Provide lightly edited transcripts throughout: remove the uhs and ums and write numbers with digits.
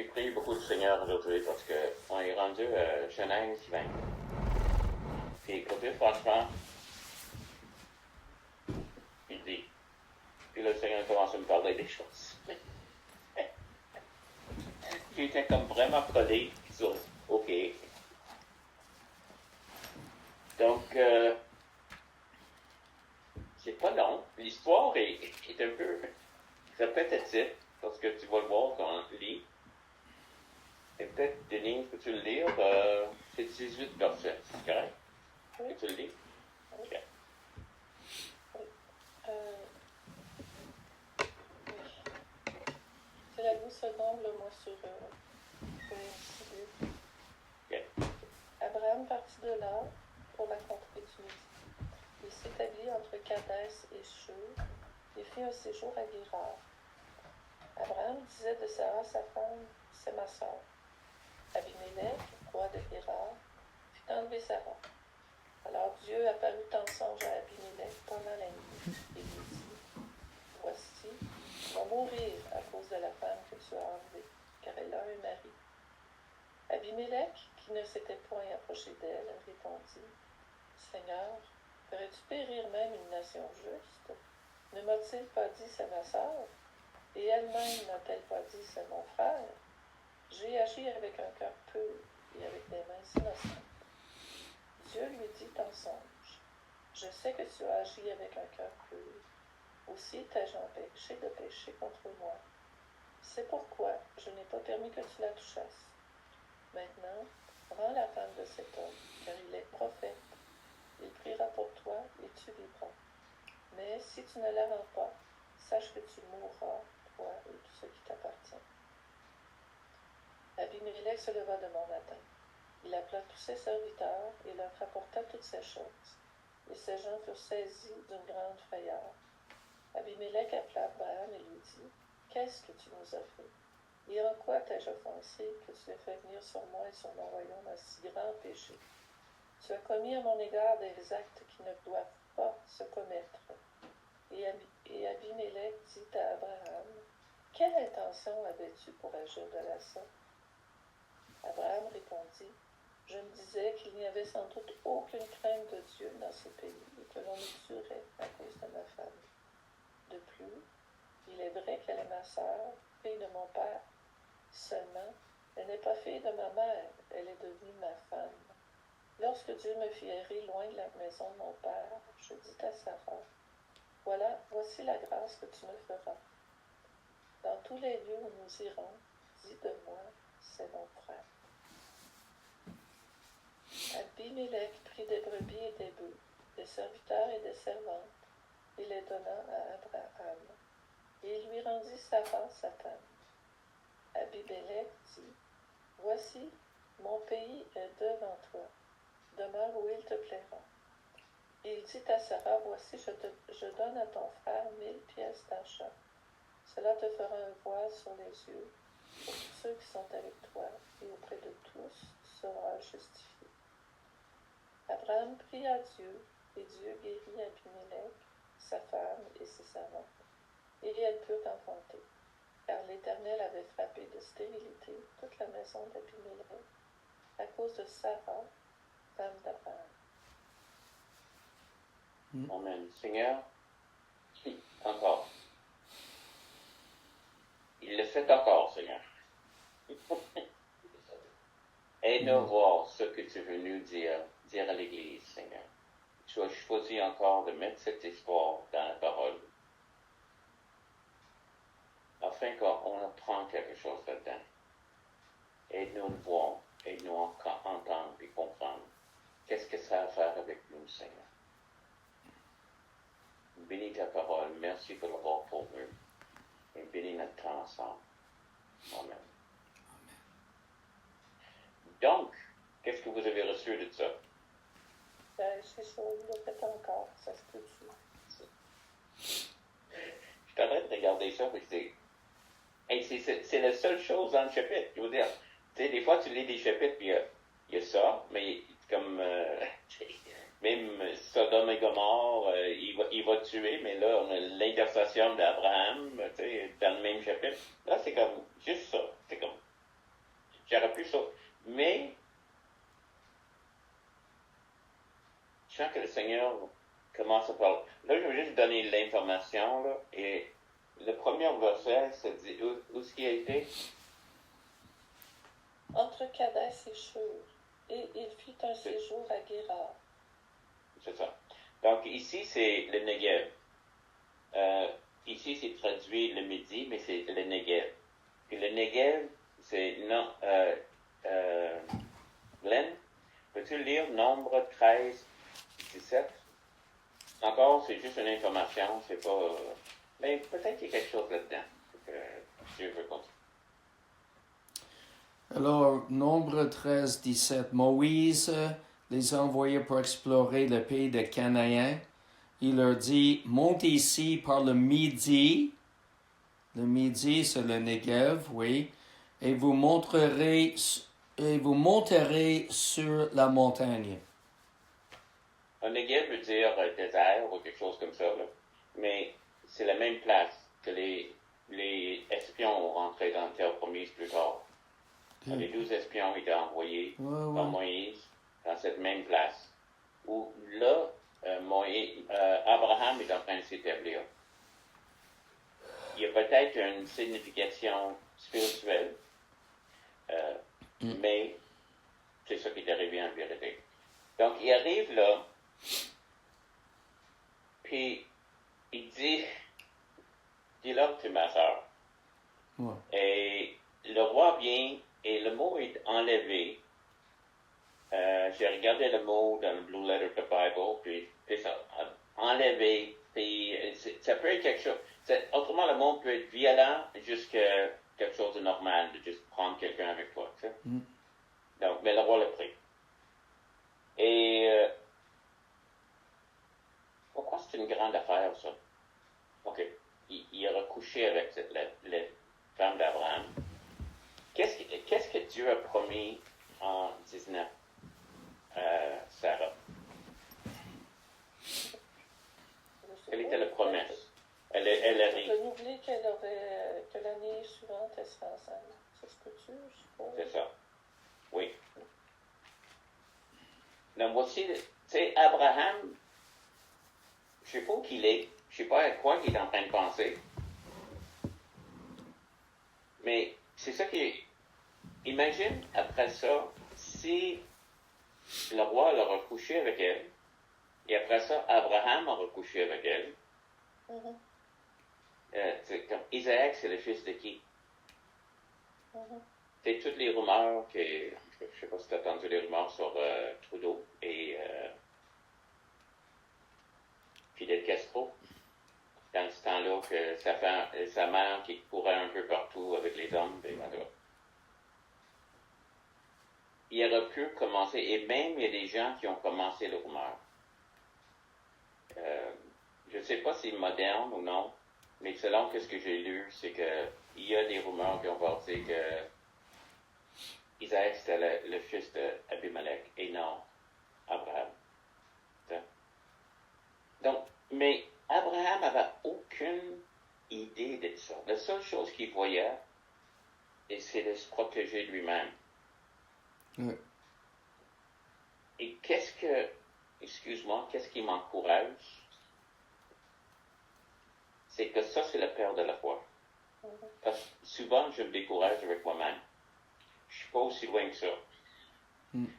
J'ai prié beaucoup du Seigneur aujourd'hui parce qu'on est rendu à Genèse 20. Puis écoutez, franchement, il dit. Puis le Seigneur commence à me parler des choses. J'étais comme vraiment collé sur OK. Donc, c'est pas long. L'histoire est un peu répétitive parce que tu vas le voir quand on lit. Et peut-être, Denise, peux-tu le lire? C'est 18 versets, c'est correct? Oui. Tu le lis? Oui. OK. Oui. C'est la 12 secondes, moi, sur l'Institut. OK. Abraham partit de là pour la contrée du Midi. Il s'établit entre Kadès et Shur et fit un séjour à Guérar. Abraham disait de Sarah, sa femme, c'est ma sœur. Abimelech, roi de Guérar, fit enlever Sarah. Alors Dieu apparut en songe à Abimelech pendant la nuit et lui dit, voici, tu vas mourir à cause de la femme que tu as enlevée, car elle a un mari. Abimelech, qui ne s'était point approché d'elle, répondit, Seigneur, ferais-tu périr même une nation juste? Ne m'a-t-il pas dit c'est ma sœur? Et elle-même n'a-t-elle pas dit c'est mon frère? J'ai agi avec un cœur pur et avec des mains innocentes. Dieu lui dit en songe, je sais que tu as agi avec un cœur pur. Aussi t'ai-je empêché de pécher contre moi. C'est pourquoi je n'ai pas permis que tu la touchasses. Maintenant, rends la femme de cet homme, car il est prophète. Il priera pour toi et tu vivras. Mais si tu ne la rends pas, sache que tu mourras, toi et tout ce qui t'appartient. Abimelech se leva de bon matin. Il appela tous ses serviteurs et leur rapporta toutes ces choses. Et ces gens furent saisis d'une grande frayeur. Abimelech appela Abraham et lui dit, qu'est-ce que tu nous as fait? Et en quoi t'ai-je offensé que tu aies fait venir sur moi et sur mon royaume un si grand péché? Tu as commis à mon égard des actes qui ne doivent pas se commettre. Et Abimelech dit à Abraham, quelle intention avais-tu pour agir de la sorte? Abraham répondit, je me disais qu'il n'y avait sans doute aucune crainte de Dieu dans ce pays et que l'on me tuerait à cause de ma femme. De plus, il est vrai qu'elle est ma sœur, fille de mon père. Seulement, elle n'est pas fille de ma mère, elle est devenue ma femme. Lorsque Dieu me fit errer loin de la maison de mon père, je dis à Sarah, voilà, voici la grâce que tu me feras. Dans tous les lieux où nous irons, dis de moi, c'est mon frère. Abimelech prit des brebis et des bœufs, des serviteurs et des servantes, et les donna à Abraham. Et il lui rendit Sarah, sa femme. Abimelech dit, voici, mon pays est devant toi, demeure où il te plaira. Et il dit à Sarah, voici, je donne à ton frère 1000 pièces d'argent. Cela te fera un voile sur les yeux pour tous ceux qui sont avec toi, et auprès de tous, tu seras justifié. Abraham pria Dieu, et Dieu guérit Abimelech, sa femme et ses servantes, et elles purent enfanter, car l'Éternel avait frappé de stérilité toute la maison d'Abimelech, à cause de Sarah, femme d'Abraham. Amen. Seigneur, encore. Il le fait encore, Seigneur. Aide-nous voir ce que tu veux nous dire à l'Église, Seigneur. Tu as choisi encore de mettre cette histoire dans la parole, afin qu'on apprenne quelque chose là-dedans. Aide-nous à voir, aide-nous à entendre et comprendre. Qu'est-ce que ça a à faire avec nous, Seigneur? Bénis ta parole. Merci pour l'avoir pour nous. Et bénis notre temps ensemble. Amen. Donc, qu'est-ce que vous avez reçu de ça? C'est ça, il le fait encore, ça se peut-tu. Je suis en train de regarder ça et je dis, hey, c'est la seule chose dans le chapitre. Je veux dire, tu sais, des fois tu lis des chapitres puis il y a ça, mais comme même Sodome et Gomorre, il va tuer, mais là on a l'intercession d'Abraham, tu sais, dans le même chapitre. Là c'est comme juste ça. C'est comme, Seigneur commence à parler. Là, je vais juste donner l'information, là, et le premier verset, ça dit où est-ce qu'il a été? Entre Kadès et Shur, et il fit un séjour à Guérar. C'est ça. Donc, ici, c'est le Negev. Ici, c'est traduit le Midi, mais c'est le Negev. Puis le Negev, c'est non. Glenn, peux-tu lire Nombre 13, 17? Encore, c'est juste une information, c'est pas. Mais peut-être qu'il y a quelque chose là-dedans. Dieu veut continuer. Alors, Nombre 13, 17. Moïse les a envoyés pour explorer le pays de Canaan. Il leur dit, montez ici par le Midi. Le Midi, c'est le Negev, oui. Et vous monterez sur la montagne. Un Negev veut dire désert ou quelque chose comme ça, là. Mais c'est la même place que les espions ont rentré dans la terre promise plus tard. Les 12 espions étaient envoyés par Moïse dans cette même place où là, Abraham est en train de s'établir. Il y a peut-être une signification spirituelle, mais c'est ça qui est arrivé en vérité. Donc, il arrive là, puis il dit, dis-leur que tu es ma soeur. Ouais. Et le roi vient, et le mot est enlevé. J'ai regardé le mot dans le Blue Letter of the Bible, puis c'est ça, enlevé, puis ça peut être quelque chose. Autrement, le mot peut être violent jusqu'à quelque chose de normal, de juste prendre quelqu'un avec toi, tu sais. Donc, mais le roi l'a pris. Et pourquoi c'est une grande affaire, ça? OK. Il a recouché avec la femme d'Abraham. Qu'est-ce que Dieu a promis en 19, Sarah? Quelle était la promesse? Elle arrive. Renouveler que l'année suivante, elle serait enceinte. Ça se peut-tu, je suppose? C'est ça. Oui. Donc, voici, tu sais, Abraham, je sais pas où qu'il est, je sais pas à quoi il est en train de penser. Mais c'est ça qui est. Imagine, après ça, si le roi a recouché avec elle, et après ça, Abraham a recouché avec elle. C'est comme Isaac, c'est le fils de qui? C'est toutes les rumeurs que. Je ne sais pas si tu as entendu les rumeurs sur Trudeau et Fidel Castro. Dans ce temps-là, que sa mère qui courait un peu partout avec les hommes, et voilà. Il aurait pu commencer, et même il y a des gens qui ont commencé les rumeurs. Je ne sais pas si c'est moderne ou non, mais selon ce que j'ai lu, c'est qu'il y a des rumeurs qui ont parti que Isaac c'était le fils d'Abimelech et non Abraham. Donc, mais Abraham n'avait aucune idée de ça. La seule chose qu'il voyait, c'est de se protéger lui-même. Et qu'est-ce qui m'encourage? C'est que ça, c'est le père de la foi. Parce que souvent, je me décourage avec moi-même. Je ne suis pas aussi loin que ça.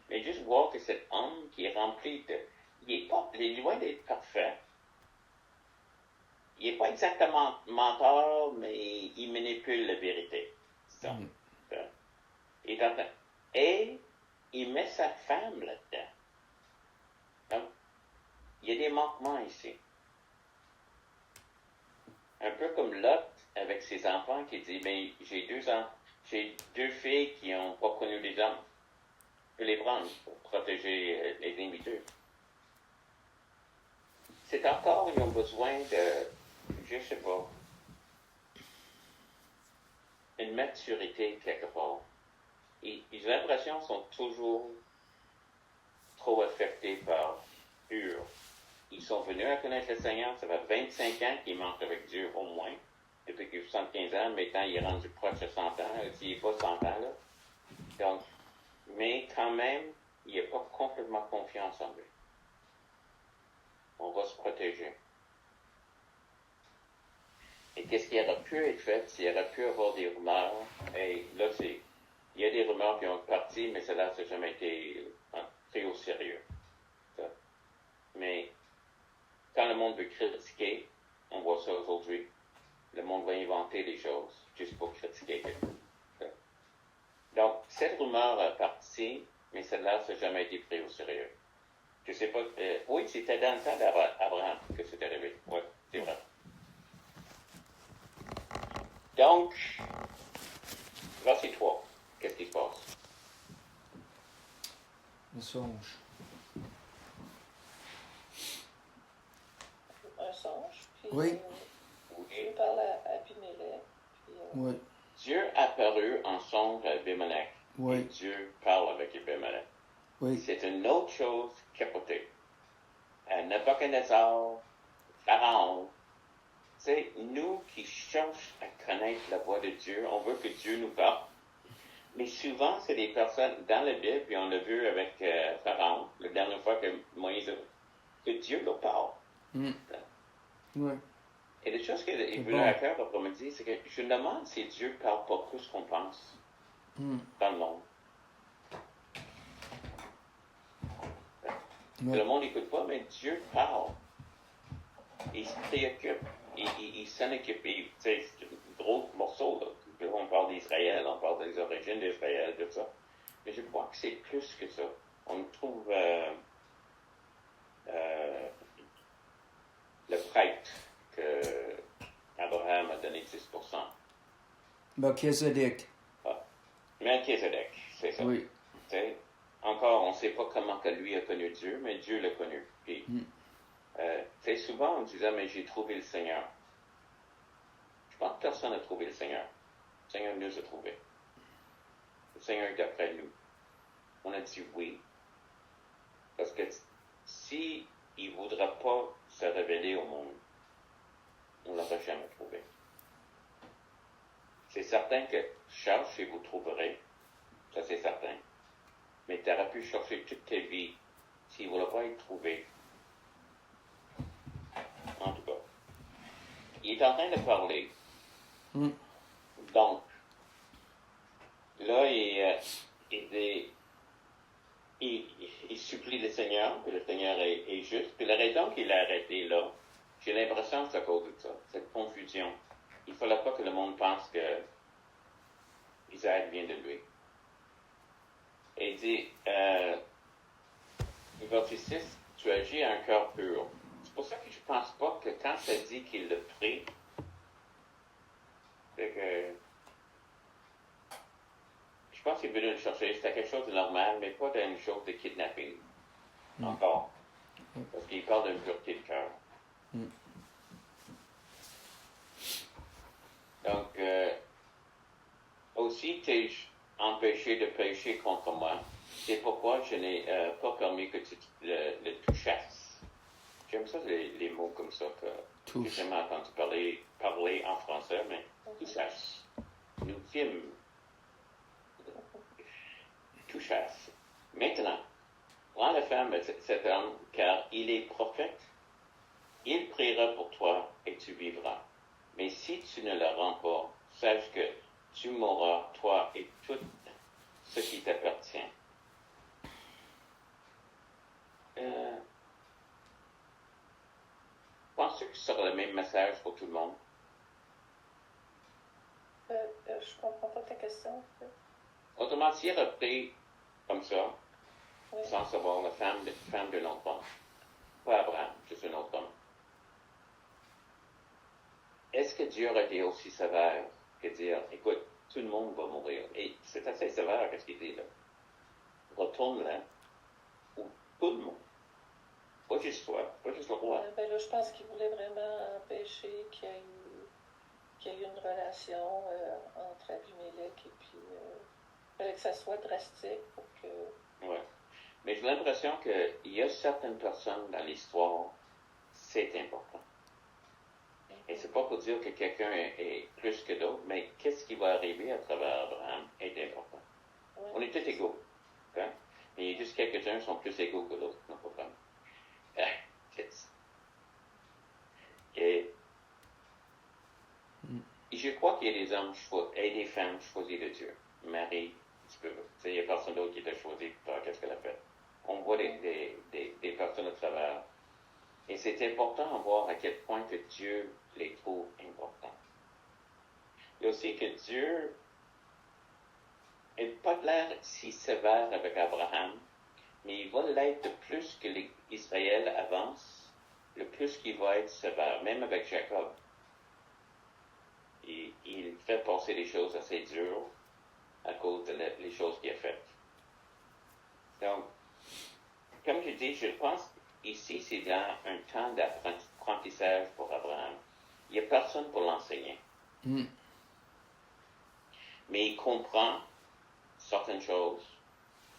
Mais juste voir que cet homme qui est rempli de... Il est loin d'être parfait. Il n'est pas exactement menteur, mais il manipule la vérité. Et il met sa femme là-dedans. Donc, il y a des manquements ici. Un peu comme Lot avec ses enfants qui dit, mais j'ai deux filles qui n'ont pas connu les hommes. Je peux les prendre pour protéger les invités. C'est encore, ils ont besoin de, je sais pas, une maturité quelque part. J'ai l'impression qu'ils sont toujours trop affectés par Ur. Ils sont venus à connaître le Seigneur, ça fait 25 ans qu'ils manquent avec Dieu au moins, depuis qu'il a 75 ans, maintenant il est rendu proche de 100 ans, s'il n'est pas 100 ans là. Donc, mais quand même, il n'a pas complètement confiance en lui. qu'est-ce qui aurait pu être fait s'il y aurait pu avoir des rumeurs. Et là, il y a des rumeurs qui ont parti, mais cela n'a jamais été pris au sérieux. Ça. Mais quand le monde veut critiquer, on voit ça aujourd'hui, le monde va inventer des choses juste pour critiquer quelqu'un. Donc, cette rumeur a parti, mais celle-là, ça n'a jamais été pris au sérieux. Je sais pas. Oui, c'était dans le temps d'Abraham que c'est arrivé. Oui, c'est vrai. Donc, verset 3. Qu'est-ce qui se passe? Le songe. Un songe, puis Oui. Dieu parle à Abimelech, puis Oui. Dieu apparut en songe à Abimelech. Et Oui. Dieu parle avec Abimelech. Oui. C'est une autre chose capotée. Nebuchadnezzar, Pharaon, tu sais, nous qui cherchons à connaître la voix de Dieu, on veut que Dieu nous parle. Mais souvent, c'est des personnes dans la Bible, puis on l'a vu avec Pharaon, la dernière fois que Moïse que Dieu leur parle. Oui. Et la chose qu'il C'est voulait bon. faire l'après-midi, c'est que je me demande si Dieu parle pas plus qu'on pense dans le monde. Oui. Le monde n'écoute pas, mais Dieu parle. Il se préoccupe. Il s'en occupe. Tu sais, c'est un gros morceau, là. On parle d'Israël, on parle des origines d'Israël, tout ça. Mais je crois que c'est plus que ça. On trouve le prêtre que Abraham a donné 10%. Melchizedek. Melchizedek, c'est ça. Oui. Tu sais, encore, on ne sait pas comment que lui a connu Dieu, mais Dieu l'a connu. Puis, tu sais, souvent on disait, mais j'ai trouvé le Seigneur. Je pense que personne n'a trouvé le Seigneur. Le Seigneur nous a trouvés. Le Seigneur est après nous. On a dit oui. Parce que si il ne voudra pas se révéler au monde, on ne l'aura jamais trouvé. C'est certain que cherche et vous trouverez. Ça, c'est certain. Mais tu aurais pu chercher toute ta vie. S'il ne voulait pas être trouvé. En tout cas. Il est en train de parler. Donc, là, il supplie le Seigneur, puis le Seigneur est juste. Puis la raison qu'il a arrêté là, j'ai l'impression que c'est à cause de ça, cette confusion. Il ne fallait pas que le monde pense que Isaac vient de lui. Et il dit, verset 6, tu agis à un cœur pur. C'est pour ça que je ne pense pas que quand ça dit qu'il le prie, c'est que je pense qu'il veut le chercher, c'était quelque chose de normal, mais pas d'une chose de kidnapping. Encore. Parce qu'il parle d'une pureté de cœur. Donc, aussi, t'es empêché de pécher contre moi. C'est pourquoi je n'ai pas permis que tu le touchasses. J'aime ça, les mots comme ça, que j'ai jamais entendu parler en français, mais touchasses. Nous films. Touchasses. Maintenant, rends la femme à cet homme, car il est prophète. Il priera pour toi et tu vivras. Mais si tu ne le rends pas, sache que tu mourras, toi et tout ce qui t'appartient. Penses-tu que ce sera le même message pour tout le monde? je comprends pas ta question. Autrement, s'il aurait pris comme ça, Oui. sans savoir la femme de l'autre homme, pas Abraham, juste un autre homme, est-ce que Dieu aurait été aussi sévère que dire, écoute, tout le monde va mourir? Et c'est assez sévère, qu'est-ce qu'il dit là? Retourne là, où tout le monde, pas juste toi, pas juste le roi. Ben là, je pense qu'il voulait vraiment empêcher qu'il y ait une relation entre Abimelech et puis il fallait que ça soit drastique pour que... Ouais. Mais j'ai l'impression qu'il y a certaines personnes dans l'histoire, c'est important. Et c'est pas pour dire que quelqu'un est plus que d'autres, mais qu'est-ce qui va arriver à travers Abraham est important. Oui. On est tous égaux. Okay? Mais il y a juste quelques-uns qui sont plus égaux que d'autres, non problème. Et les femmes choisies de Dieu. Marie, il n'y a personne d'autre qui t'a choisi pour faire qu'est-ce qu'elle a fait. On voit des personnes à travers. Et c'est important de voir à quel point que Dieu les trouve importants. Et aussi que Dieu n'a pas l'air si sévère avec Abraham, mais il va l'être de plus que l'Israël avance, le plus qu'il va être sévère, même avec Jacob. Il fait passer des choses assez dures à cause des choses qu'il a faites. Donc, comme je dis, je pense ici, c'est dans un temps d'apprentissage pour Abraham. Il n'y a personne pour l'enseigner. Mm. Mais il comprend certaines choses.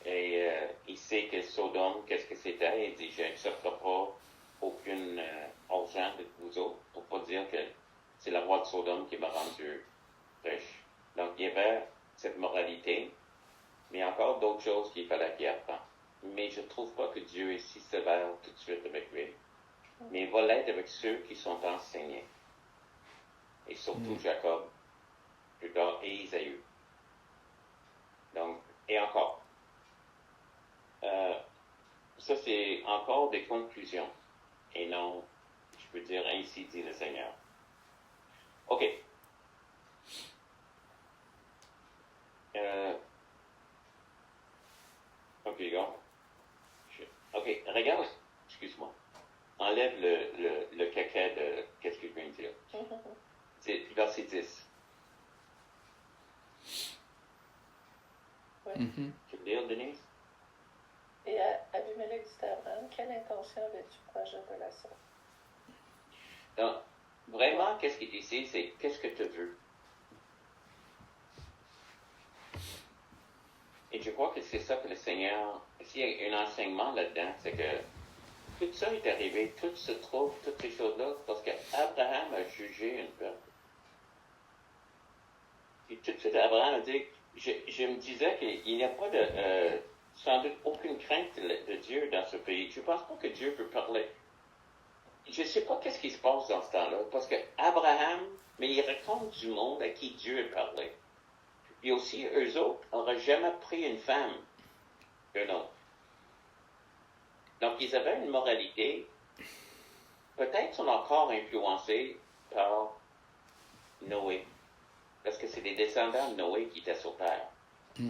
Et il sait que Sodome, qu'est-ce que c'était. Il dit, je n'accepterai pas aucun argent de vous autres pour pas dire que c'est la roi de Sodome qui m'a rendu riche. Donc, il y avait cette moralité, mais encore d'autres choses qu'il fallait qu'il apprenne. Mais je ne trouve pas que Dieu est si sévère tout de suite avec lui. Mais il va l'être avec ceux qui sont enseignés. Et surtout Jacob, plus tard, et Isaïe. Donc, et encore. Ça, c'est encore des conclusions. Et non, je peux dire, ainsi dit le Seigneur. OK. OK, gars. OK, regarde, excuse-moi. Enlève le caca de qu'est-ce que je viens de dire. C'est verset 10. Oui. Mhm. Tu veux lire, Denise? Et Abimelech dit à Abraham, quelle intention avais-tu pour la jeune relation? Donc, vraiment, qu'est-ce qu'il dit ici, c'est qu'est-ce que tu veux? Et je crois que c'est ça que le Seigneur, s'il y a un enseignement là-dedans, c'est que tout ça est arrivé, tout se trouve, toutes ces choses-là, parce qu'Abraham a jugé une peuple. Et tout de suite, Abraham a dit, je me disais qu'il n'y a pas sans doute aucune crainte de Dieu dans ce pays. Je ne pense pas que Dieu peut parler. Je ne sais pas qu'est-ce qui se passe dans ce temps-là, parce que Abraham, mais il raconte du monde à qui Dieu a parlé. Et aussi, eux autres n'auraient jamais pris une femme qu'un autre. Donc, ils avaient une moralité, peut-être sont encore influencés par Noé, parce que c'est des descendants de Noé qui étaient sur terre. Je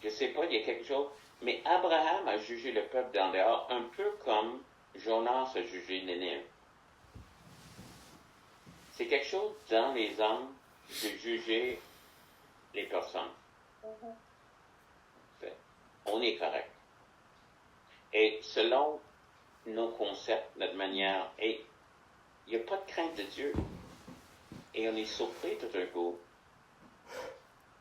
ne sais pas, il y a quelque chose, mais Abraham a jugé le peuple d'en dehors, un peu comme Jonas a jugé Nénive. C'est quelque chose dans les hommes de juger les personnes. On est correct. Et selon nos concepts, notre manière, et il n'y a pas de crainte de Dieu. Et on est surpris tout d'un coup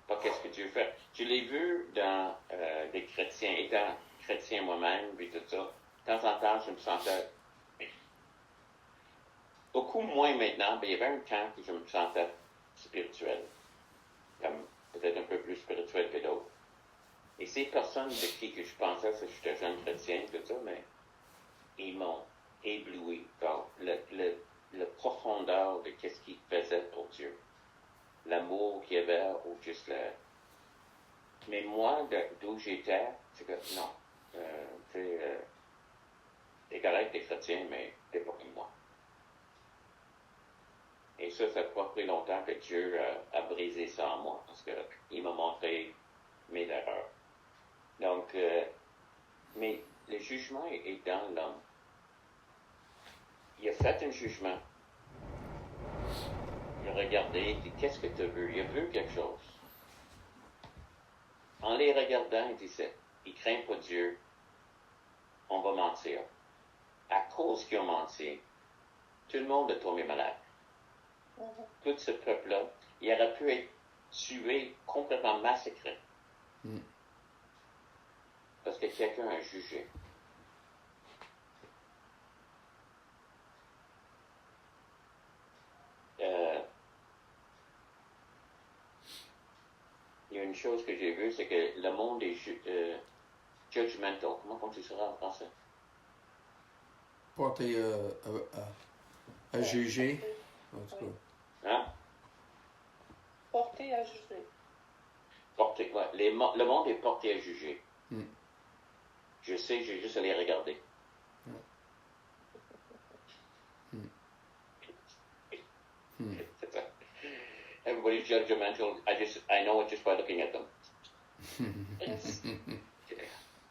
par qu'est-ce que Dieu fait. Je l'ai vu dans des chrétiens, étant chrétien moi-même, puis tout ça. De temps en temps, je me sentais beaucoup moins maintenant, mais il y avait un temps que je me sentais spirituel. Comme peut-être un peu plus spirituel que d'autres. Et ces personnes de qui que je pensais que j'étais jeune chrétien, tout ça, mais ils m'ont ébloui par la profondeur de qu'est-ce qu'ils faisaient pour Dieu. L'amour qu'il y avait, ou juste Mais moi, d'où j'étais, c'est que non. T'es correct, t'es chrétien, mais t'es pas comme moi. Et ça n'a pas pris longtemps que Dieu a brisé ça en moi, parce qu'il m'a montré mes erreurs. Donc, mais le jugement est dans l'homme. Il a fait un jugement. Il a regardé, il dit, qu'est-ce que tu veux? Il a vu quelque chose. En les regardant, il disait, ils craignent pas Dieu, on va mentir. À cause qu'ils ont menti, tout le monde est tombé malade. Tout ce peuple-là, il aurait pu être tué, complètement massacré. Parce que quelqu'un a jugé. Il y a une chose que j'ai vue, c'est que le monde est judgmental. Comment tu dirais en français? Porter à juger. En tout cas. Hein? Porté à juger. le monde est porté à juger. Mm. Je sais, j'ai juste à les regarder. C'est ça. Everybody's judgmental. I know it just by looking at them. Yes.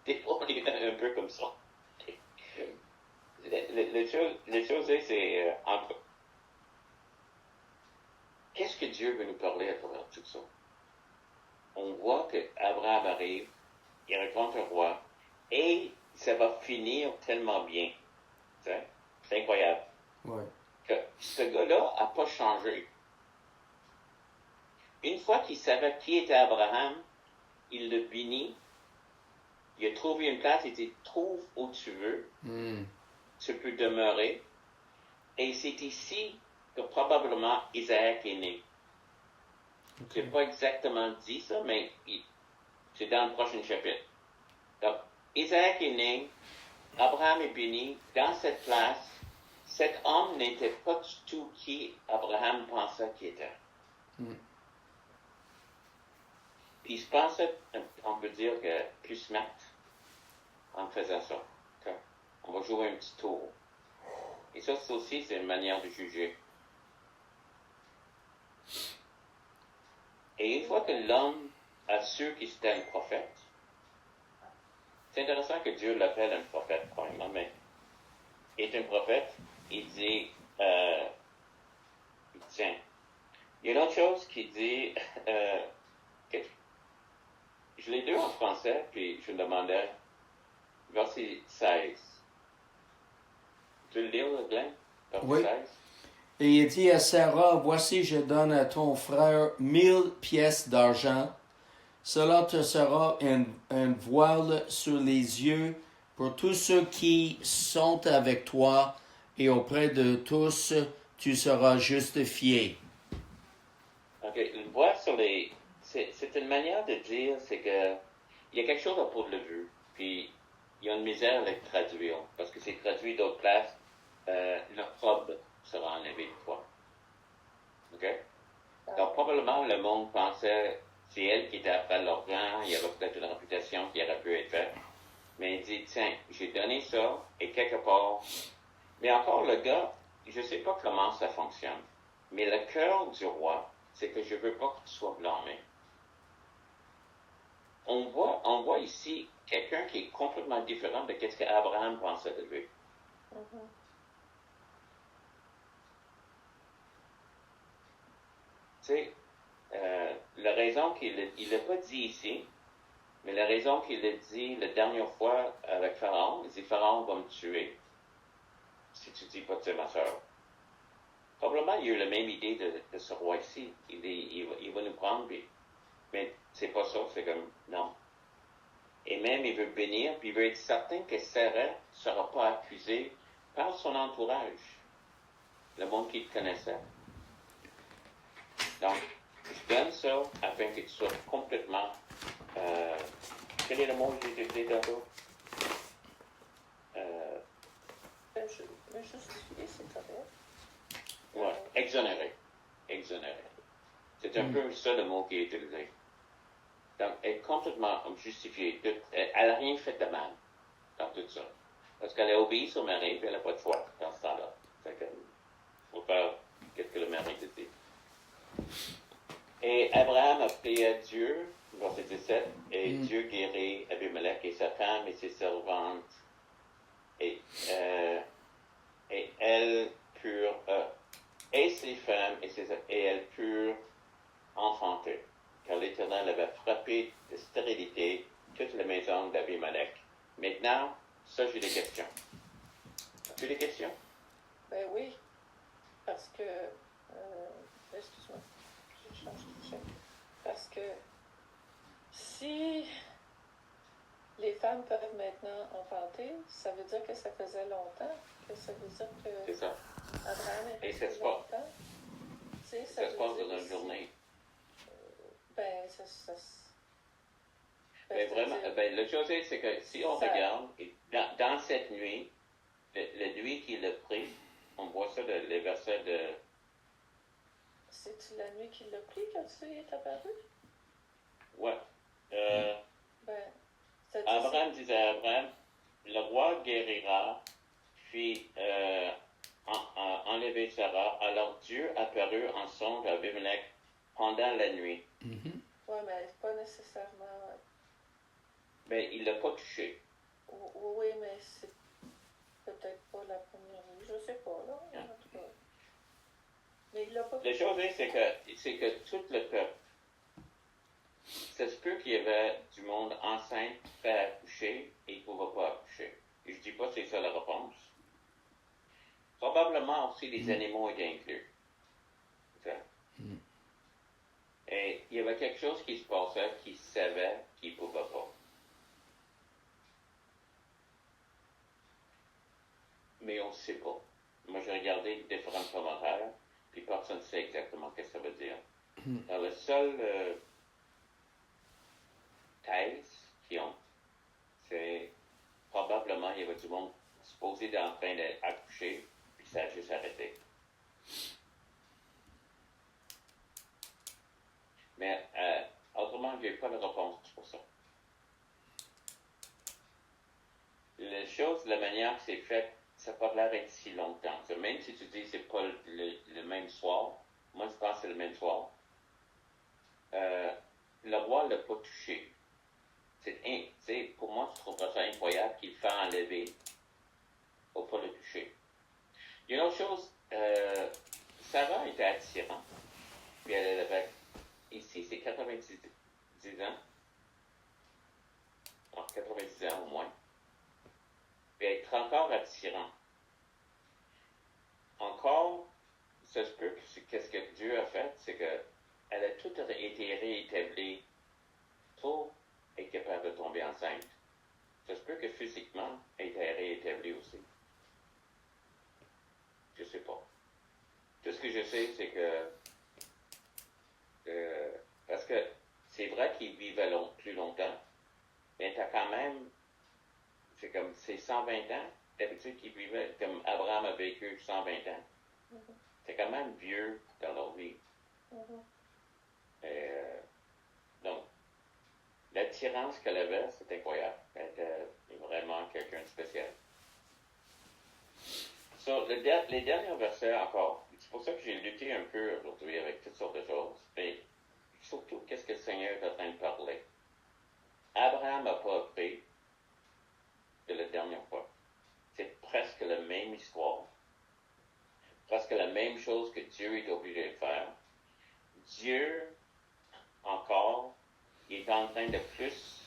Des fois, on est un peu comme ça. Les choses, c'est entre. Qu'est-ce que Dieu veut nous parler à travers tout ça? On voit qu'Abraham arrive, il rencontre un roi, et ça va finir tellement bien. C'est incroyable. Ouais. Que ce gars-là n'a pas changé. Une fois qu'il savait qui était Abraham, il le bénit, il a trouvé une place, il dit, trouve où tu veux, tu peux demeurer. Et c'est ici que probablement Isaac est né. Je n'ai pas exactement dit ça, mais c'est dans le prochain chapitre. Donc, Isaac est né, Abraham est béni, dans cette place, cet homme n'était pas du tout qui Abraham pensait qu'il était. Puis il se pensait, on peut dire, que plus smart en faisant ça. Okay. On va jouer un petit tour. Et ça aussi, c'est une manière de juger. Et une fois que l'homme a su qu'il était un prophète, c'est intéressant que Dieu l'appelle un prophète, probablement, mais est un prophète, il dit, tiens, il y a une autre chose qui dit, je l'ai lu en français, puis je me demandais, verset 16. Tu veux le lire, Glenn? Verset Oui. 16? Et il dit à Sarah, voici, je donne à ton frère 1000 pièces d'argent. Cela te sera un voile sur les yeux pour tous ceux qui sont avec toi, et auprès de tous, tu seras justifié. OK, le voile sur les... C'est une manière de dire, c'est que il y a quelque chose à propos de vue, puis il y a une misère à le traduire, parce que c'est traduit d'autres places, leur robe sera enlevée de toi. OK? Donc, probablement, le monde pensait, c'est elle qui était après l'argent, il y avait peut-être une réputation qui aurait pu être faite. Mais il dit, tiens, j'ai donné ça, et quelque part... Mais encore, le gars, je ne sais pas comment ça fonctionne, mais le cœur du roi, c'est que je ne veux pas que tu sois blâmé. On voit ici quelqu'un qui est complètement différent de ce qu'Abraham pensait de lui. Tu sais, la raison qu'il ne l'a pas dit ici, mais la raison qu'il l'a dit la dernière fois avec Pharaon, il dit, Pharaon va me tuer si tu ne dis pas que c'est ma soeur. Probablement, il a eu la même idée de ce roi ici. Il va nous prendre, mais c'est pas ça, c'est comme, non. Et même, il veut bénir, puis il veut être certain que Sarah ne sera pas accusée par son entourage, le monde qui le connaissait. Donc, je donne ça afin que tu sois complètement... quel est le mot que j'ai utilisé tantôt? Me justifier, c'est correct. Ouais, exonéré. Exonéré. C'est un peu ça le mot qui est utilisé. Donc, elle est complètement justifiée. Elle n'a rien fait de mal dans tout ça. Parce qu'elle a obéi son mari, puis elle n'a pas de foi dans ce temps-là. Fait que, faut faire ce que le mari dit. Et Abraham a prié à Dieu, verset 17, et Dieu guérit Abimelech et sa femme et ses servantes. Et elles purent, et ses femmes et elles purent enfanter. Car l'Éternel avait frappé de stérilité toute la maison d'Abimelech. Maintenant, ça, j'ai des questions. As-tu des questions? Ben oui, parce que... excuse-moi, je change de sujet. Parce que si les femmes peuvent maintenant enfanter, ça veut dire que ça faisait longtemps, que ça veut dire que C'est ça. Abraham est Et ça resté se passe. longtemps. Tu sais, Ça se passe veut dans dire une journée. Ben, Ben, vraiment, ben, la chose est, c'est que si on regarde, dans cette nuit, la nuit qu'il a pris, on voit ça, les versets de... C'est-tu la nuit qu'il l'a pris quand tu est apparu? Ouais. disait à Abraham, le roi guérira, fit enlever Sarah. Alors Dieu apparut en songe à Abimelech pendant la nuit. Mhm. Oui, mais pas nécessairement. Mais il l'a pas touché. Oui, mais c'est peut-être pas la première nuit. Je sais pas, là. En tout cas. Mais il l'a pas La chose est, c'est que tout le peuple, ça se peut qu'il y avait du monde enceinte, prêt à accoucher, et il ne pouvait pas accoucher. Et je dis pas que c'est ça la réponse. Probablement aussi les animaux étaient inclus. Ça. Et il y avait quelque chose qui se passait, qui savait qu'il ne pouvait pas. Mais on ne sait pas. Moi, j'ai regardé différents commentaires, puis personne ne sait exactement ce que ça veut dire. Alors, la seule thèse qu'ils ont, c'est probablement il y avait du monde supposé d'être en train d'accoucher, puis ça a juste arrêté. Mais autrement, je n'ai pas de réponse pour ça. La chose, la manière que c'est fait, ça n'a pas l'air d'être si longtemps. Même si tu dis que ce n'est pas le même soir, moi je pense que c'est le même soir, le roi ne l'a pas touché. Pour moi, je trouve ça incroyable qu'il le fait enlever pour ne pas le toucher. Il y a une autre chose, Sarah était attirante. Puis elle avait, ici, c'est 90 ans. Alors, 90 ans au moins. Puis être encore attirant. Encore, ça se peut que qu'est-ce que Dieu a fait, c'est qu'elle a tout été réétablie pour être capable de tomber enceinte. Ça se peut que physiquement, elle était réétablie aussi. Je sais pas. Tout ce que je sais, c'est que parce que c'est vrai qu'il vivait plus longtemps, mais t'as quand même, c'est 120 ans. D'habitude, qu'il vivait, comme Abraham a vécu 120 ans. Mm-hmm. C'est quand même vieux dans leur vie. Mm-hmm. Et, donc, l'attirance qu'elle avait, c'est incroyable. Elle était vraiment quelqu'un de spécial. Les derniers versets encore, c'est pour ça que j'ai lutté un peu aujourd'hui avec toutes sortes de choses, mais surtout, qu'est-ce que le Seigneur est en train de parler? Abraham n'a pas appris de la dernière fois. C'est presque la même histoire. Presque la même chose que Dieu est obligé de faire. Dieu, encore, il est en train de plus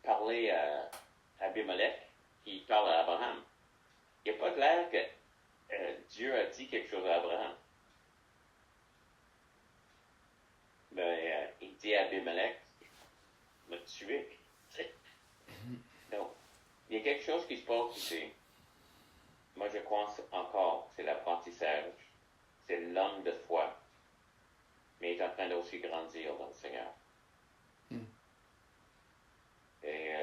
parler à Abimelech qu'il parle à Abraham. Il n'y a pas de l'air que Dieu a dit quelque chose à Abraham. Il dit à Abimelech, m'a tué. Donc, il y a quelque chose qui se passe ici. Moi, je crois encore, c'est l'apprentissage. C'est l'homme de foi. Mais il est en train d'aussi grandir dans le Seigneur. Et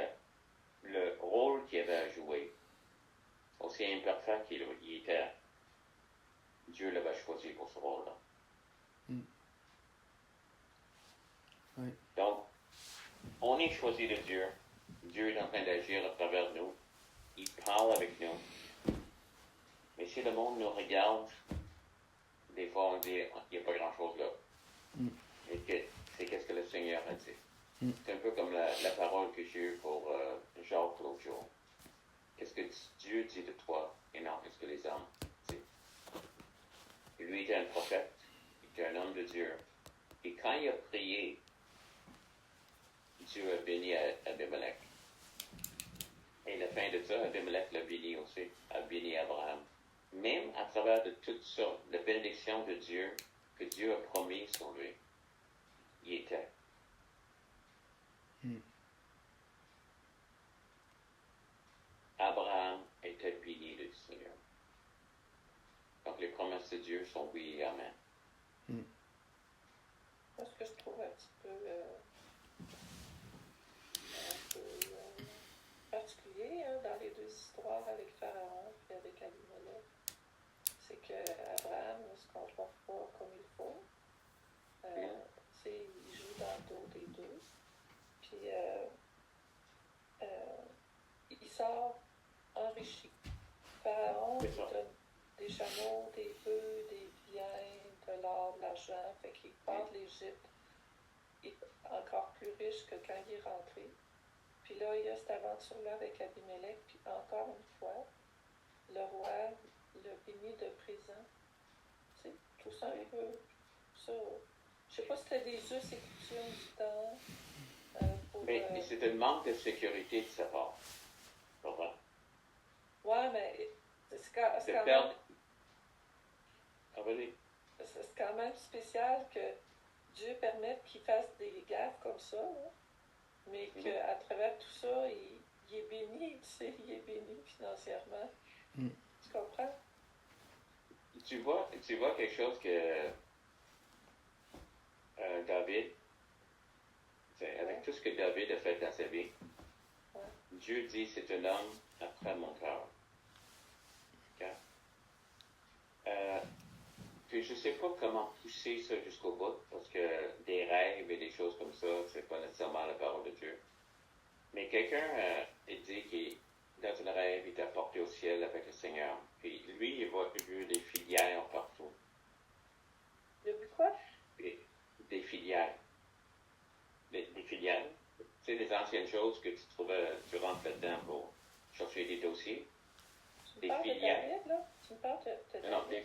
le rôle qu'il avait à jouer, aussi imparfait qu'il était, Dieu l'avait choisi pour ce rôle-là. Oui. Donc, on est choisi de Dieu. Dieu est en train d'agir à travers nous. Il parle avec nous. Mais si le monde nous regarde, des fois on dit, il n'y a pas grand-chose là. Et c'est qu'est-ce que le Seigneur a dit. C'est un peu comme la parole que j'ai eue pour Jacques l'autre jour. Qu'est-ce que Dieu dit de toi et non qu'est-ce que les hommes disent. Et lui était un prophète, il était un homme de Dieu. Et quand il a prié, Dieu a béni Abimelech. Et la fin de ça, Abimelech l'a béni aussi, a béni Abraham. Même à travers de tout ça, la bénédiction de Dieu que Dieu a promis sur lui, il était. Abraham était béni du Seigneur. Donc les promesses de Dieu sont oui et amen. Moi, ce que je trouve un petit peu particulier dans les deux histoires avec Pharaon et avec Abimelech, c'est qu'Abraham ne se comporte pas comme il faut. Il joue dans Puis il sort enrichi. Pharaon lui donne des chameaux, des bœufs, des biens, de l'or, de l'argent. Fait qu'il part de l'Égypte encore plus riche que quand il est rentré. Puis là, il y a cette aventure-là avec Abimelech. Puis encore une fois, le roi le bénit de présent. Tu sais, tout ça un peu. Ça. Je sais pas si c'était des us et coutumes du temps. Mais c'est un manque de sécurité de sa part. Tu comprends? Ouais, mais c'est quand perdre. même. Ah, vas-y. C'est quand même spécial que Dieu permette qu'il fasse des gaffes comme ça, hein, mais qu'à travers tout ça, il est béni, tu sais, il est béni financièrement. Mm. Tu comprends? Tu vois quelque chose que David, avec tout ce que David a fait dans sa vie, Dieu dit c'est un homme après mon cœur. Okay? Puis je ne sais pas comment pousser ça jusqu'au bout, parce que des rêves et des choses comme ça, c'est pas nécessairement la parole de Dieu. Mais quelqu'un a dit qu'il, dans un rêve, il t'a porté au ciel avec le Seigneur. Puis lui, il voit des filières partout. Il a vu quoi? Des filières. Des filières. Tu sais, des anciennes choses que tu trouvais, tu rentres là-dedans pour chercher des dossiers. Tu me parles de David, là? Tu me parles de David? Non, des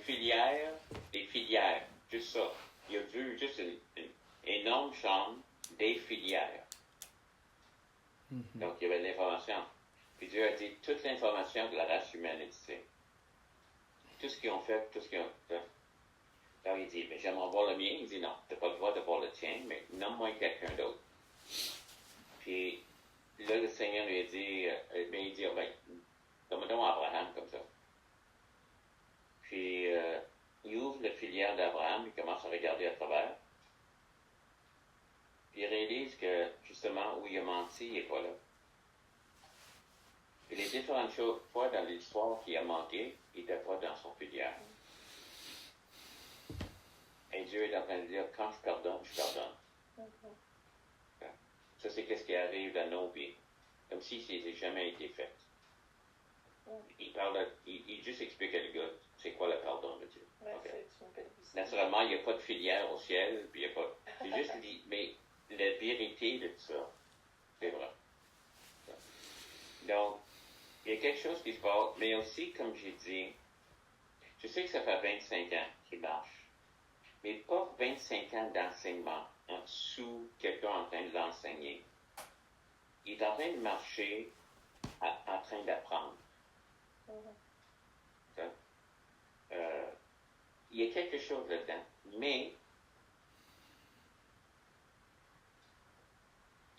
filières, juste ça. Il a vu juste une énorme chambre, des filières. Mm-hmm. Donc, il y avait de l'information. Puis Dieu a dit toute l'information de la race humaine est ici. Tout ce qu'ils ont fait, tout ce qu'ils ont fait. Alors, il dit, mais j'aimerais voir le mien. Il dit, non, tu n'as pas le droit de voir le tien, mais nomme-moi quelqu'un d'autre. Puis, là, le Seigneur lui a dit, il dit, ben, donne-moi Abraham comme ça. Puis, il ouvre la filière d'Abraham, il commence à regarder à travers. Puis, il réalise que, justement, où il a menti, il n'est pas là. Et les différentes fois dans l'histoire qu'il a manqué, il n'était pas dans son filière. Et Dieu est en train de dire, quand je pardonne, je pardonne. Mm-hmm. Ça, c'est ce qui arrive dans nos vies. Comme si ça n'avait jamais été fait. Il juste explique à le gars, c'est quoi le pardon de Dieu. Ouais, okay. C'est naturellement, il n'y a pas de filière au ciel, puis il n'y a pas. C'est juste dit, mais la vérité de tout ça, c'est vrai. Donc, il y a quelque chose qui se passe, mais aussi, comme j'ai dit, je sais que ça fait 25 ans qu'il marche, mais pas 25 ans d'enseignement en dessous, quelqu'un en train de l'enseigner. Il est en train de marcher, en train d'apprendre. Il y a quelque chose là-dedans, mais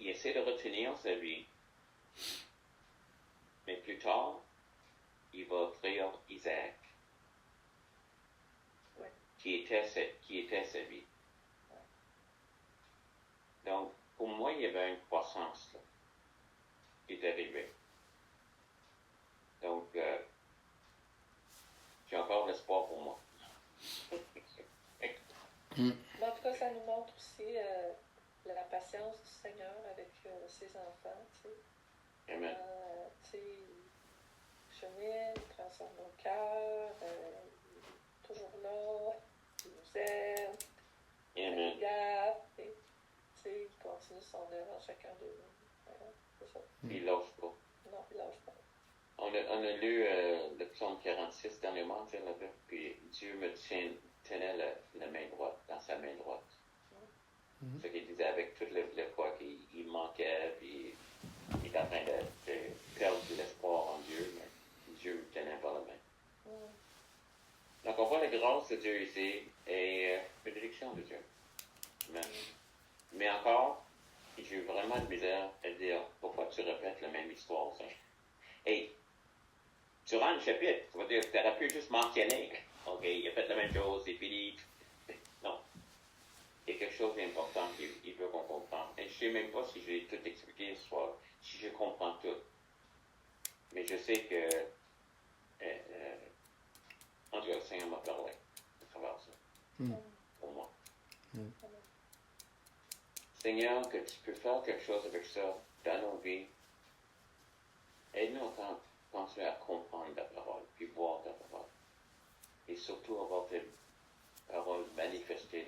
il essaie de retenir sa vie. Mais plus tard, il va offrir Isaac, qui était sa vie. Donc, pour moi, il y avait une croissance là, qui est arrivée. Donc, j'ai encore l'espoir pour moi. En tout cas, ça nous montre aussi la patience du Seigneur avec ses enfants, tu sais. Amen. Tu sais, il chemine, il transforme nos cœurs, il est toujours là, il nous aime, il nous garde, tu sais, il continue son œuvre en chacun de nous. C'est ça. Il lâche pas. Non, il lâche pas. On a lu le psaume 46 dernièrement, tu sais, là-bas, puis Dieu me tenait la main droite, dans sa main droite. Ce qu'il disait avec toutes les fois qu'il manquait, puis il était en train de perdre l'espoir en Dieu, mais Dieu me tenait par la main. Donc on voit la grâce de Dieu ici et la bénédiction de Dieu. Amen. Mais encore, j'ai eu vraiment de misère à dire pourquoi tu répètes la même histoire. Ça. Hey, durant le chapitre, tu vas dire, tu aurais pu juste mentionner. OK, il a fait la même chose, c'est fini. Non. Il y a quelque chose d'important qu'il veut qu'on comprenne. Et je ne sais même pas si j'ai tout expliqué ce soir, si je comprends tout. Mais je sais que, en tout cas, le Seigneur m'a parlé à travers ça. Pour moi. Seigneur, que tu peux faire quelque chose avec ça dans nos vies. Aide-nous à continuer à comprendre ta parole, puis voir ta parole. Et surtout avoir tes paroles manifestées